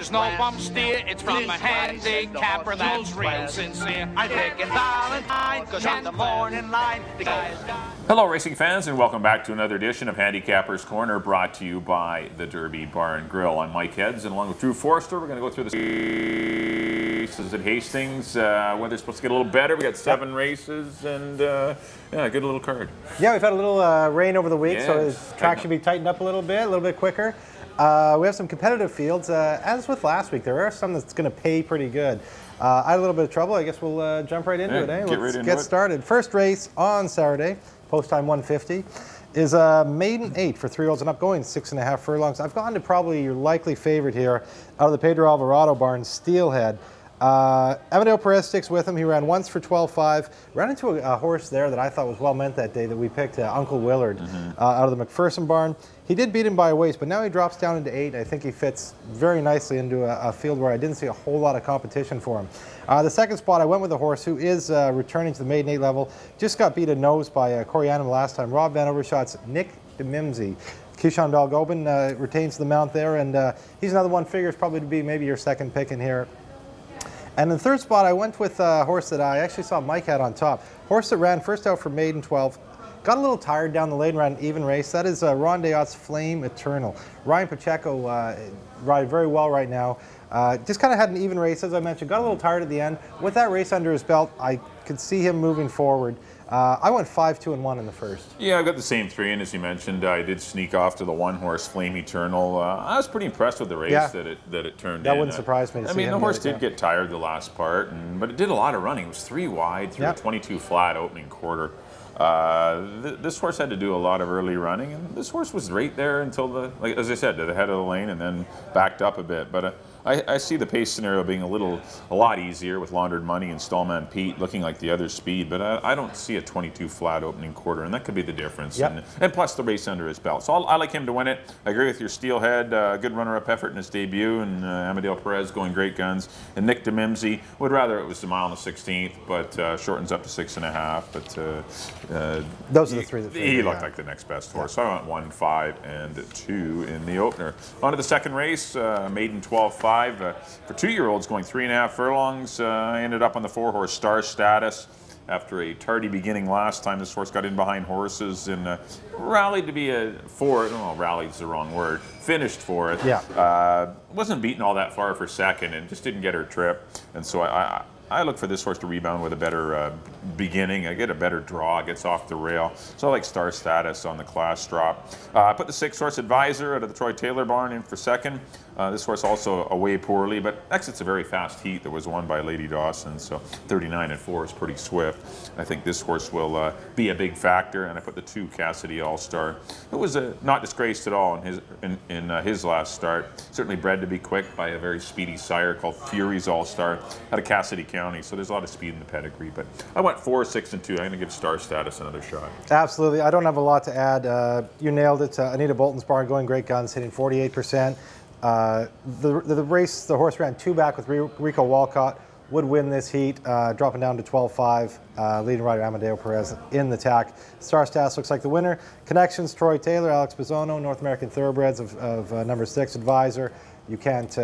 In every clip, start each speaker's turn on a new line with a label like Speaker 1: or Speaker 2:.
Speaker 1: there's no bum steer. It's from a handicapper that's real sincere. I take it Valentine, cause on the morning line, the guys got...
Speaker 2: Hello racing fans, and welcome back to another edition of Handicapper's Corner, brought to you by the Derby Bar and Grill. I'm Mike Heads, and along with Drew Forster, we're going to go through the races at Hastings. Weather's supposed to get a little better. We got 7 races, and yeah, a good little card. Yeah,
Speaker 3: we've had a little rain over the week, so the track should be tightened up a little bit quicker. We have some competitive fields. As with last week, there are some that's going to pay pretty good. I had a little bit of trouble. I guess we'll jump right into it, eh? Let's get started. First race on Saturday, post time 150, is a maiden 8 for 3-year-olds and up, going 6.5 furlongs. I've gone to probably your likely favorite here out of the Pedro Alvarado barn, Steelhead. Amadeo Perez sticks with him. He ran once for 12.5. Ran into a horse there that I thought was well meant that day that we picked, Uncle Willard, out of the McPherson barn. He did beat him by a ways, but now he drops down into 8. I think he fits very nicely into a field where I didn't see a whole lot of competition for him. The second spot, I went with a horse who is returning to the maiden 8 level. Just got beat a nose by Corey Annam last time. Rob Van Overshot's Nick DeMimsey. Keyshawn Balgobin retains the mount there, and he's another one, figures probably to be maybe your second pick in here. And in the third spot, I went with a horse that I actually saw Mike had on top. Horse that ran first out for maiden 12. Got a little tired down the lane, ran an even race. That is Ron Deot's Flame Eternal. Ryan Pacheco riding very well right now. Just kind of had an even race, as I mentioned. Got a little tired at the end. With that race under his belt, I could see him moving forward. I went 5, 2, and 1 in the first. Yeah,
Speaker 2: I've got the same 3, and as you mentioned, I did sneak off to the one-horse Flame Eternal. I was pretty impressed with the race that it turned in.
Speaker 3: That wouldn't surprise me to see
Speaker 2: I mean,
Speaker 3: him
Speaker 2: the horse did get tired the last part, but it did a lot of running. It was 3 wide through a 22 flat opening quarter. This horse had to do a lot of early running, and this horse was right there until like as I said, to the head of the lane, and then backed up a bit. But I see the pace scenario being a lot easier with Laundered Money and Stallman Pete looking like the other speed, but I don't see a 22 flat opening quarter, and that could be the difference. And plus the race under his belt. So I like him to win it. I agree with your Steelhead, good runner-up effort in his debut, and Amadeo Perez going great guns. And Nick DeMimsey, would rather it was a mile and a 16th, but shortens up to 6.5. But
Speaker 3: those are the 3 that
Speaker 2: he looked like the next best horse. So I went 1, 5, and 2 in the opener. On to the second race, maiden 12.5. For 2-year-olds going 3.5 furlongs. I ended up on the 4-horse Star Status. After a tardy beginning last time, this horse got in behind horses and rallied to be a 4th. Oh, rallied's the wrong word. Finished 4th.
Speaker 3: Yeah.
Speaker 2: Wasn't beaten all that far for 2nd and just didn't get her trip. And so I look for this horse to rebound with a better beginning. I get a better draw, gets off the rail. So I like Star Status on the class drop. I put the 6-horse Advisor out of the Troy Taylor barn in for 2nd. This horse also away poorly, but exits a very fast heat that was won by Lady Dawson, so 39-4 is pretty swift. I think this horse will be a big factor, and I put the 2 Cassidy All-Star. It was not disgraced at all in his last start. Certainly bred to be quick by a very speedy sire called Fury's All-Star out of Cassidy County, so there's a lot of speed in the pedigree. But I went 4, 6, and 2. I'm going to give Star Status another shot.
Speaker 3: Absolutely. I don't have a lot to add. You nailed it. Anita Bolton's barn going great guns, hitting 48%. The race, the horse ran 2 back with Rico Walcott, would win this heat, dropping down to 12.5, leading rider Amadeo Perez in the tack. Star Status looks like the winner. Connections, Troy Taylor, Alex Bizzono, North American Thoroughbreds of number 6 Advisor. You can't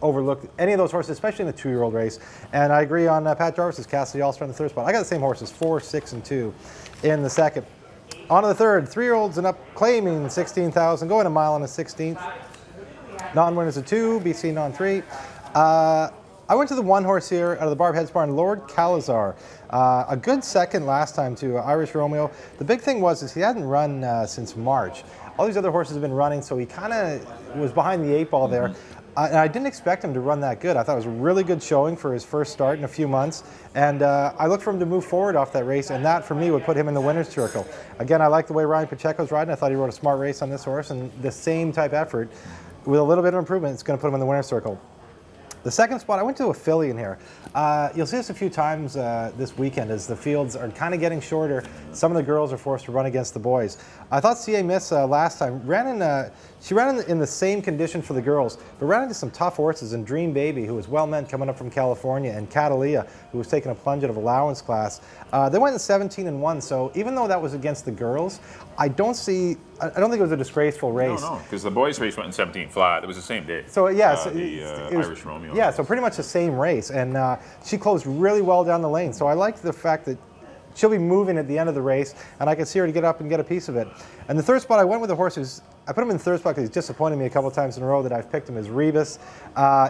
Speaker 3: overlook any of those horses, especially in the 2-year-old race. And I agree on Pat Jarvis's Cassidy All-Star in the third spot. I got the same horses, 4, 6, and 2 in the second. On to the third, 3-year-olds and up, claiming 16,000, going a mile and a 16th. Non-winners of 2, BC non-3. I went to the 1-horse here out of the Barb Heads barn, Lord Calazar. A good second last time to Irish Romeo. The big thing was he hadn't run since March. All these other horses have been running, so he kind of was behind the 8 ball there. And I didn't expect him to run that good. I thought it was a really good showing for his first start in a few months. And I look for him to move forward off that race, and that, for me, would put him in the winner's circle. Again, I like the way Ryan Pacheco's riding. I thought he rode a smart race on this horse, and the same type effort, with a little bit of improvement, it's going to put him in the winner's circle. The second spot, I went to a filly in here. You'll see this a few times this weekend as the fields are kind of getting shorter. Some of the girls are forced to run against the boys. I thought CA Miss last time she ran in the same condition for the girls, but ran into some tough horses, and Dream Baby, who was well meant coming up from California, and Catalia, who was taking a plunge out of allowance class. They went in 17-1, so even though that was against the girls, I don't see I don't think it was a disgraceful race.
Speaker 2: No, because the boys' race went in 17 flat. It was the same day.
Speaker 3: So yeah,
Speaker 2: it was Irish Romeo.
Speaker 3: Yeah, so pretty much the same race, and she closed really well down the lane. So I liked the fact that she'll be moving at the end of the race, and I could see her to get up and get a piece of it. And the third spot, I went with a horse who's, I put him in the third spot because he's disappointed me a couple of times in a row that I've picked him as Rebus.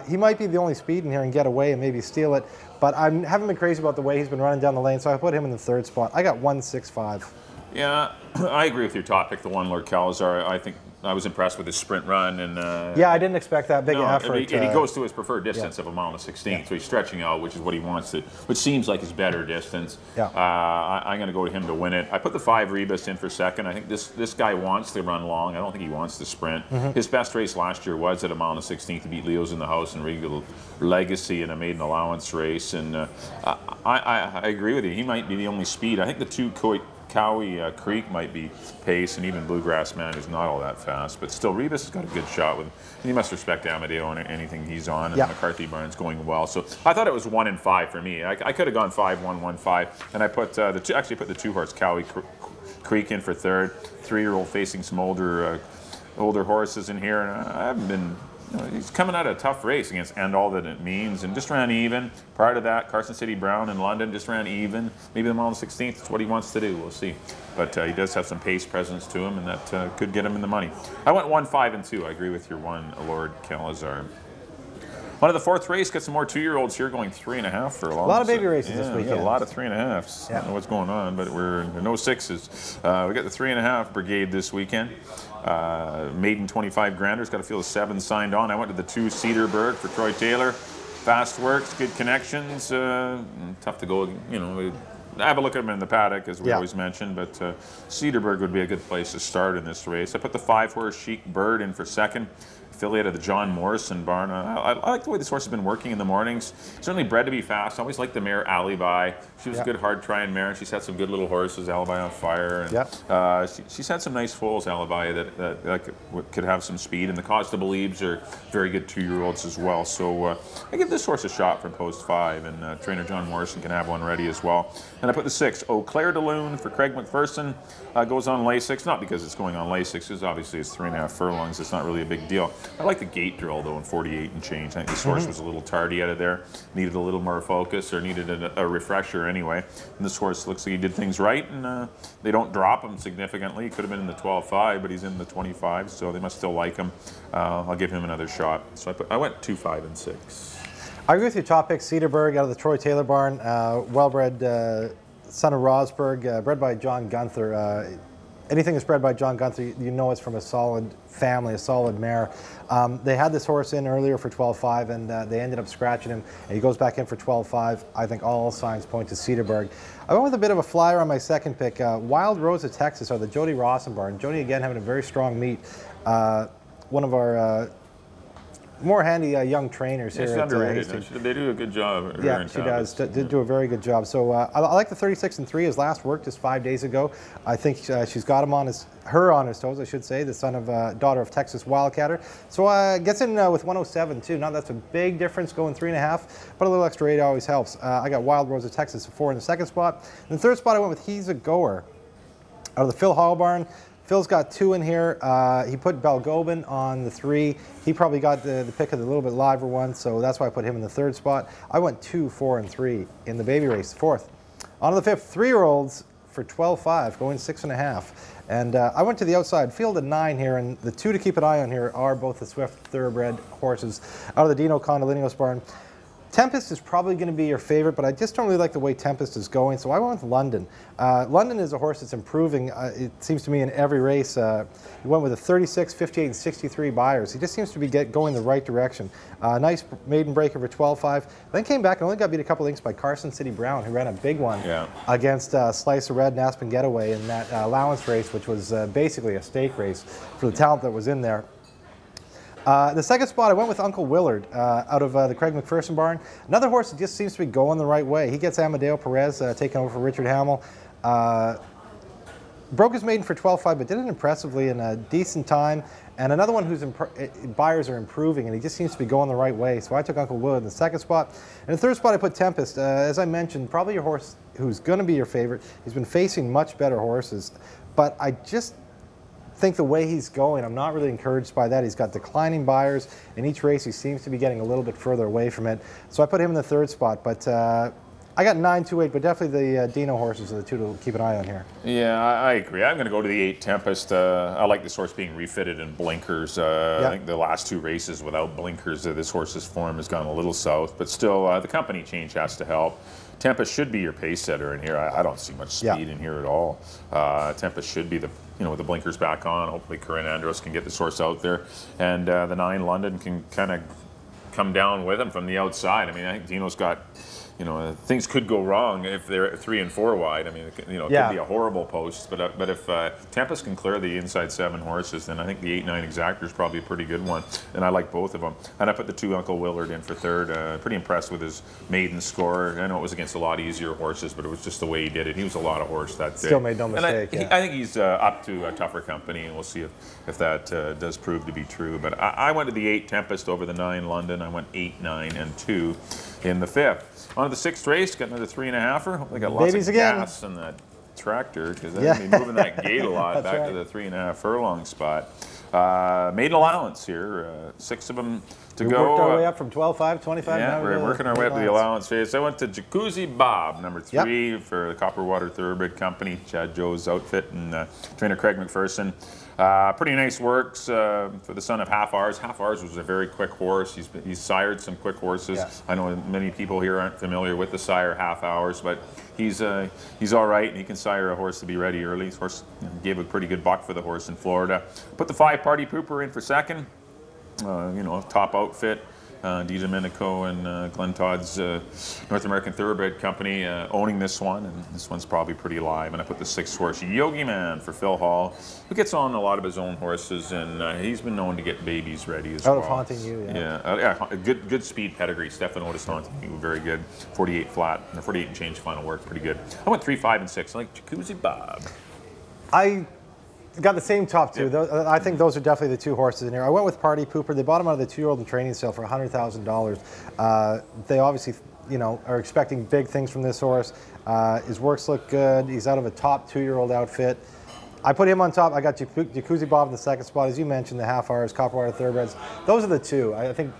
Speaker 3: He might be the only speed in here and get away and maybe steal it, but I haven't been crazy about the way he's been running down the lane, so I put him in the third spot. I got 1-6-5.
Speaker 2: Yeah, I agree with your top pick, the one, Lord Calazar. I think I was impressed with his sprint run. And
Speaker 3: yeah, I didn't expect that big effort.
Speaker 2: And he goes to his preferred distance of 1:16, so he's stretching out, which is what he wants to, which seems like his better distance.
Speaker 3: Yeah.
Speaker 2: I'm going to go to him to win it. I put the 5 Rebus in for second. I think this guy wants to run long. I don't think he wants to sprint. His best race last year was at 1:16 to beat Leo's in the House and Regal Legacy in a maiden allowance race. And I agree with you. He might be the only speed. I think the 2 Cowie Creek might be pace, and even Bluegrass Man is not all that fast, but still Rebus has got a good shot with him. And you must respect Amadeo and anything he's on, and McCarthy Barnes going well. So I thought it was 1 and 5 for me. I could have gone 5-1-1-5, and I put the 2 horse Cowie Creek in for third. 3-year-old facing some older horses in here, and I haven't been. He's coming out of a tough race against And All That It Means, and just ran even. Prior to that, Carson City Brown in London just ran even. Maybe the mile 16th, it's what he wants to do, we'll see. But he does have some pace presence to him, and that could get him in the money. I went 1-5-2. I agree with your one, Lord Calazar. One of the fourth race, got some more 2-year-olds here going 3.5 for a long.
Speaker 3: A lot of baby races this weekend.
Speaker 2: A lot of 3.5s. I don't know what's going on, but we're no 6s. We got the 3.5 brigade this weekend. Maiden 25 granders, got a field of 7 signed on. I went to the 2 Cedarburg for Troy Taylor. Fast works, good connections. Tough to go, have a look at them in the paddock, as we always mention, but Cedarburg would be a good place to start in this race. I put the 5 horse Chic Bird in for second. Affiliate of the John Morrison barn. I like the way this horse has been working in the mornings. Certainly bred to be fast. I always liked the mare Alibi. She was a good hard trying mare, and she's had some good little horses, Alibi on Fire. And, she's had some nice foals, Alibi, that could have some speed, and the Constable Leaves are very good 2-year-olds as well. So I give this horse a shot from post 5, and trainer John Morrison can have one ready as well. And I put the 6, Eau Claire de Lune for Craig McPherson. Goes on Lasix, not because it's going on Lasix, because obviously it's 3.5 furlongs. It's not really a big deal. I like the gate drill, though, in 48 and change. I think this horse was a little tardy out of there, needed a little more focus, or needed a refresher anyway. And this horse looks like he did things right, and they don't drop him significantly. He could have been in the 12.5, but he's in the 25, so they must still like him. I'll give him another shot. So I went 2, 5, and 6.
Speaker 3: I agree with your top pick, Cedarburg, out of the Troy Taylor barn. Well-bred son of Rosberg, bred by John Gunther. Anything that's bred by John Gunther, you know it's from a solid family, a solid mare. They had this horse in earlier for 12.5, and they ended up scratching him, and he goes back in for 12.5. I think all signs point to Cedarburg. I went with a bit of a flyer on my second pick. Wild Rose of Texas, or the Jody Rawson barn. Jody, again, having a very strong meet. One of our more handy young trainers here.
Speaker 2: She's underrated. They do a good job.
Speaker 3: Yeah, she does. Did do a very good job. So I like the 36 and 3. His last work just 5 days ago. I think she's got him on her on his toes, I should say. The son of daughter of Texas Wildcatter. So gets in with 107 too. Now that's a big difference going 3.5, but a little extra 8 always helps. I got Wild Rose of Texas 4 in the second spot. In the third spot, I went with He's a Goer out of the Phil Hall barn. Phil's got 2 in here. He put Balgobin on the 3. He probably got the pick of the little bit liver one, so that's why I put him in the third spot. I went 2, 4, and 3 in the baby race, fourth. On to the fifth, 3-year-olds for 12.5, going 6.5. And I went to the outside field at 9 here, and the 2 to keep an eye on here are both the Swift thoroughbred horses out of the Dino Condolinos barn. Tempest is probably going to be your favorite, but I just don't really like the way Tempest is going, so I went with London. London is a horse that's improving, it seems to me, in every race. He went with a 36, 58, and 63 buyers. He just seems to be going the right direction. Nice maiden breaker for 12.5. Then came back and only got beat a couple links by Carson City Brown, who ran a big one against Slice of Red and Aspen Getaway in that allowance race, which was basically a stake race for the talent that was in there. The second spot, I went with Uncle Willard out of the Craig McPherson barn. Another horse that just seems to be going the right way. He gets Amadeo Perez taking over for Richard Hamill. Broke his maiden for 12.5, but did it impressively in a decent time. And another one whose buyers are improving, and he just seems to be going the right way. So I took Uncle Willard in the second spot. And the third spot, I put Tempest. As I mentioned, probably your horse who's going to be your favorite. He's been facing much better horses, but I just think the way he's going, I'm not really encouraged by that. He's got declining buyers. In each race, he seems to be getting a little bit further away from it. So I put him in the third spot. But I got 9, 2, 8, but definitely the Dino horses are the two to keep an eye on here.
Speaker 2: Yeah, I agree. I'm going to go to the 8 Tempest. I like this horse being refitted in blinkers. I think the last 2 races without blinkers, this horse's form has gone a little south, but still the company change has to help. Tempest should be your pace setter in here. I don't see much speed in here at all. Tempest should be with the blinkers back on. Hopefully Corinne Andros can get this horse out there, and the 9 London can kind of come down with him from the outside. I mean, I think Dino's got, things could go wrong if they're 3 and 4 wide. I mean, it could be a horrible post, but if Tempest can clear the inside 7 horses, then I think the 8-9 Exactor is probably a pretty good one, and I like both of them. And I put the 2 Uncle Willard in for third. Pretty impressed with his maiden score. I know it was against a lot easier horses, but it was just the way he did it. He was a lot of horse that day.
Speaker 3: Still made no mistake.
Speaker 2: I think he's up to a tougher company, and we'll see if that does prove to be true. But I went to the 8 Tempest over the 9 London. I went 8, 9, and 2 in the 5th. On to the 6th race, got another 3.5-er. Hopefully got lots of gas in that tractor, because they're going to be moving that gate a lot back to the 3.5 furlong spot. Made an allowance here, 6 of them to go.
Speaker 3: We worked our way up from 12.5, 25.
Speaker 2: Yeah, we're working our way up to the allowance phase. I went to Jacuzzi Bob, number 3 for the Copperwater Thoroughbred Company, Chad Joe's outfit, and trainer Craig McPherson. Pretty nice works for the son of Half Ours. Half Ours was a very quick horse. He's sired some quick horses. Yeah. I know many people here aren't familiar with the sire Half Hours, but he's all right, and he can sire a horse to be ready early. His horse gave a pretty good buck for the horse in Florida. Put the 5 Party Pooper in for second. Top outfit. Di Domenico and Glenn Todd's North American Thoroughbred Company owning this one, and this one's probably pretty live. And I put the 6th horse, Yogi Man, for Phil Hall, who gets on a lot of his own horses, and he's been known to get babies ready as well.
Speaker 3: Out of Haunting You,
Speaker 2: yeah. Good speed pedigree. Stefan Otis Haunting You, very good. 48 flat, 48 and change final work, pretty good. I went 3, 5, and 6. I like Jacuzzi Bob.
Speaker 3: I got the same top 2. I think those are definitely the 2 horses in here. I went with Party Pooper. They bought him out of the 2-year-old in training sale for $100,000. They obviously, are expecting big things from this horse. His works look good. He's out of a top 2-year-old outfit. I put him on top. I got Jacuzzi Bob in the 2nd spot. As you mentioned, the Half Hours, Copperwater Thoroughbreds. Those are the 2. I think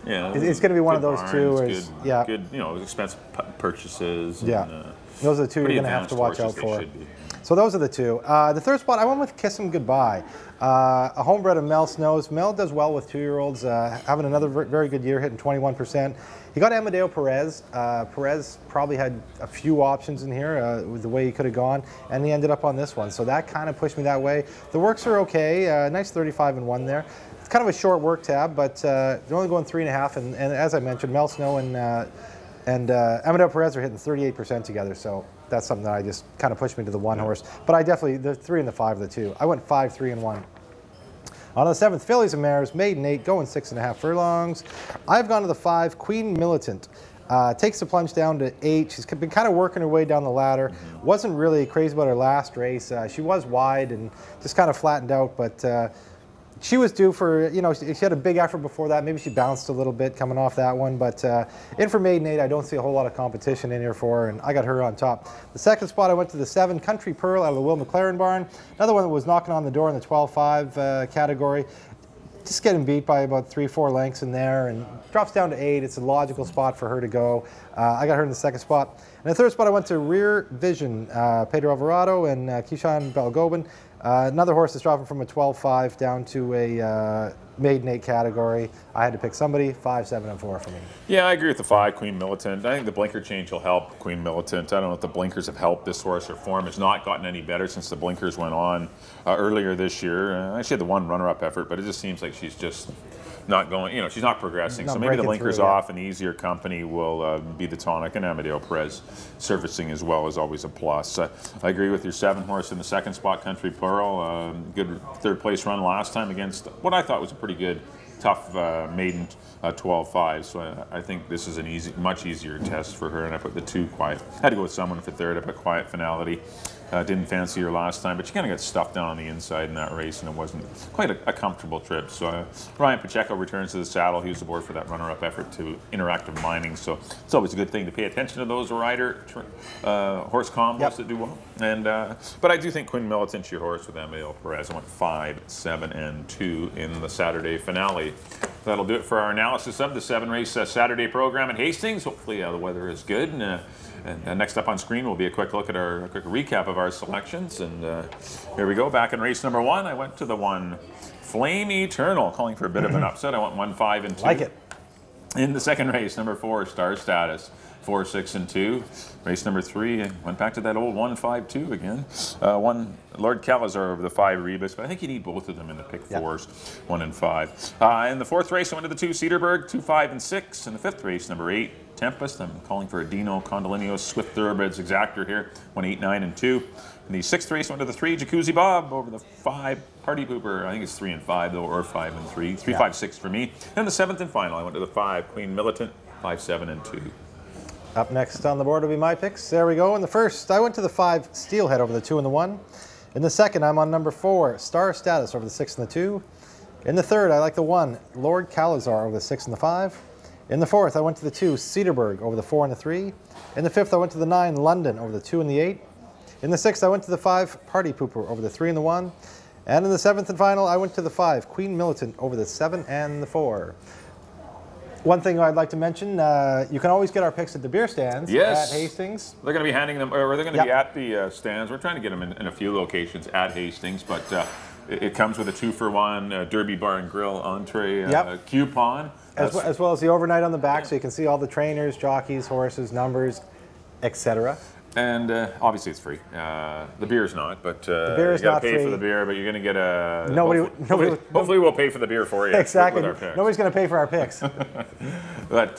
Speaker 3: it's going to be one of those
Speaker 2: barns,
Speaker 3: 2.
Speaker 2: Good, expensive purchases.
Speaker 3: Yeah.
Speaker 2: And,
Speaker 3: those are the 2 you're going to have to watch out for.
Speaker 2: Should be.
Speaker 3: So those are the 2. The 3rd spot, I went with Kiss 'Em Goodbye. A homebred of Mel Snow's. Mel does well with 2-year-olds, having another very good year, hitting 21%. He got Amadeo Perez. Perez probably had a few options in here with the way he could have gone, and he ended up on this one. So that kind of pushed me that way. The works are okay. Nice 35 and 1 there. It's kind of a short work tab, but they're only going 3.5. And as I mentioned, Mel Snow and Amadeo Perez are hitting 38% together. So that's something that I just kind of pushed me to the 1 horse. But I definitely, the 3 and the 5 are the 2. I went 5, 3, and 1. On the 7th, Fillies and Mares, maiden 8, going 6.5 furlongs. I've gone to the 5, Queen Militant. Takes the plunge down to 8. She's been kind of working her way down the ladder. Wasn't really crazy about her last race. She was wide and just kind of flattened out, but she was due for, she had a big effort before that. Maybe she bounced a little bit coming off that one, but in for maiden 8, I don't see a whole lot of competition in here for her, and I got her on top. The 2nd spot, I went to the 7, Country Pearl out of the Will McLaren barn. Another one that was knocking on the door in the 12.5 category. Just getting beat by about 3-4 lengths in there, and drops down to 8. It's a logical spot for her to go. I got her in the 2nd spot. And the 3rd spot, I went to Rear Vision, Pedro Alvarado and Keyshawn Balgobin. Another horse that's dropping from a 12.5 down to a maiden 8 category. I had to pick somebody. 5, 7, and 4 for me.
Speaker 2: Yeah, I agree with the 5, Queen Militant. I think the blinker change will help Queen Militant. I don't know if the blinkers have helped this horse. Her form has not gotten any better since the blinkers went on earlier this year. She had the 1 runner-up effort, but it just seems like she's just not going, she's not progressing. So maybe the blinkers off and easier company will be the tonic, and Amadeo Perez servicing as well is always a plus. I agree with your 7 horse in the 2nd spot, Country Pearl. Good 3rd place run last time against what I thought was a pretty good, tough maiden 12.5. So I think this is much easier test for her, and I put the 2 Quiet. I had to go with someone for 3rd. I put Quiet Finality. Didn't fancy her last time, but she kind of got stuffed down on the inside in that race, and it wasn't quite a comfortable trip. So Ryan Pacheco returns to the saddle. He was aboard for that runner-up effort to Interactive Mining. So it's always a good thing to pay attention to those rider horse combos that do well. And but I do think Quinn Militant's your horse with Emil Perez. I went 5, 7, and 2 in the Saturday finale. That'll do it for our analysis of the 7-race Saturday program at Hastings. Hopefully the weather is good. And next up on screen will be a quick look at a quick recap of our selections. And here we go. Back in race number 1, I went to the 1 Flame Eternal, calling for a bit of an upset. I went 1, 5, and 2.
Speaker 3: Like it.
Speaker 2: In the second race, number 4, Star Status, 4, 6, and 2. Race number 3, I went back to that old 1, 5, 2 again. 1 Lord Calazar over the 5 Rebus, but I think you need both of them in the pick 4s, 1 and 5. In the 4th race, I went to the 2 Cedarburg, 2, 5, and 6. In the 5th race, number 8 Tempest. I'm calling for a Dino Condolinio Swift Thoroughbreds exactor here, 1, 8, 9, and 2. In the 6th race, I went to the 3 Jacuzzi Bob over the 5 Party Pooper. I think it's 3 and 5 though, or 5 and 3. 3, 5, 6 for me. And the 7th and final, I went to the 5 Queen Militant, 5, 7, and 2.
Speaker 3: Up next on the board will be my picks. There we go. In the first, I went to the 5 Steelhead over the 2 and the 1. In the second, I'm on number 4 Star Status over the 6 and the 2. In the third, I like the 1 Lord Calazar over the 6 and the 5. In the 4th, I went to the 2 Cedarburg over the 4 and the 3. In the 5th, I went to the 9 London over the 2 and the 8. In the 6th, I went to the 5 Party Pooper over the 3 and the 1. And in the 7th and final, I went to the 5 Queen Militant over the 7 and the 4. One thing I'd like to mention, you can always get our picks at the beer stands at Hastings.
Speaker 2: They're going to be handing them, or they're going to be at the stands. We're trying to get them in a few locations at Hastings, but it comes with a 2-for-1 Derby Bar and Grill entree coupon.
Speaker 3: As well as the overnight on the back, so you can see all the trainers, jockeys, horses, numbers, etc.
Speaker 2: And obviously it's free. The beer's not, but
Speaker 3: the beer is
Speaker 2: you got
Speaker 3: not
Speaker 2: to pay
Speaker 3: free
Speaker 2: for the beer. But you're going to get a
Speaker 3: hopefully
Speaker 2: we'll pay for the beer for you.
Speaker 3: Exactly.
Speaker 2: With our picks.
Speaker 3: Nobody's going to pay for our picks.
Speaker 2: But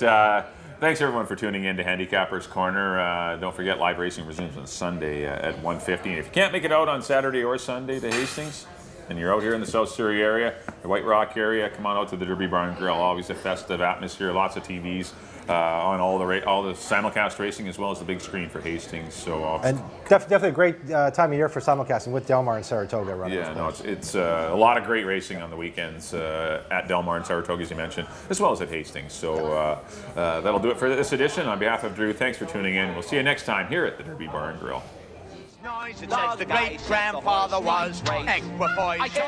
Speaker 2: thanks everyone for tuning in to Handicapper's Corner. Don't forget live racing resumes on Sunday at 1:50. And if you can't make it out on Saturday or Sunday to Hastings, and you're out here in the South Surrey area, the White Rock area, come on out to the Derby Bar and Grill. Always a festive atmosphere, lots of TVs on all the simulcast racing as well as the big screen for Hastings. So
Speaker 3: and definitely a great time of year for simulcasting with Del Mar and Saratoga running.
Speaker 2: Yeah, no, it's a lot of great racing on the weekends at Del Mar and Saratoga, as you mentioned, as well as at Hastings. So that'll do it for this edition. On behalf of Drew, thanks for tuning in. We'll see you next time here at the Derby Bar and Grill.
Speaker 1: It says the great grandfather was equipoised.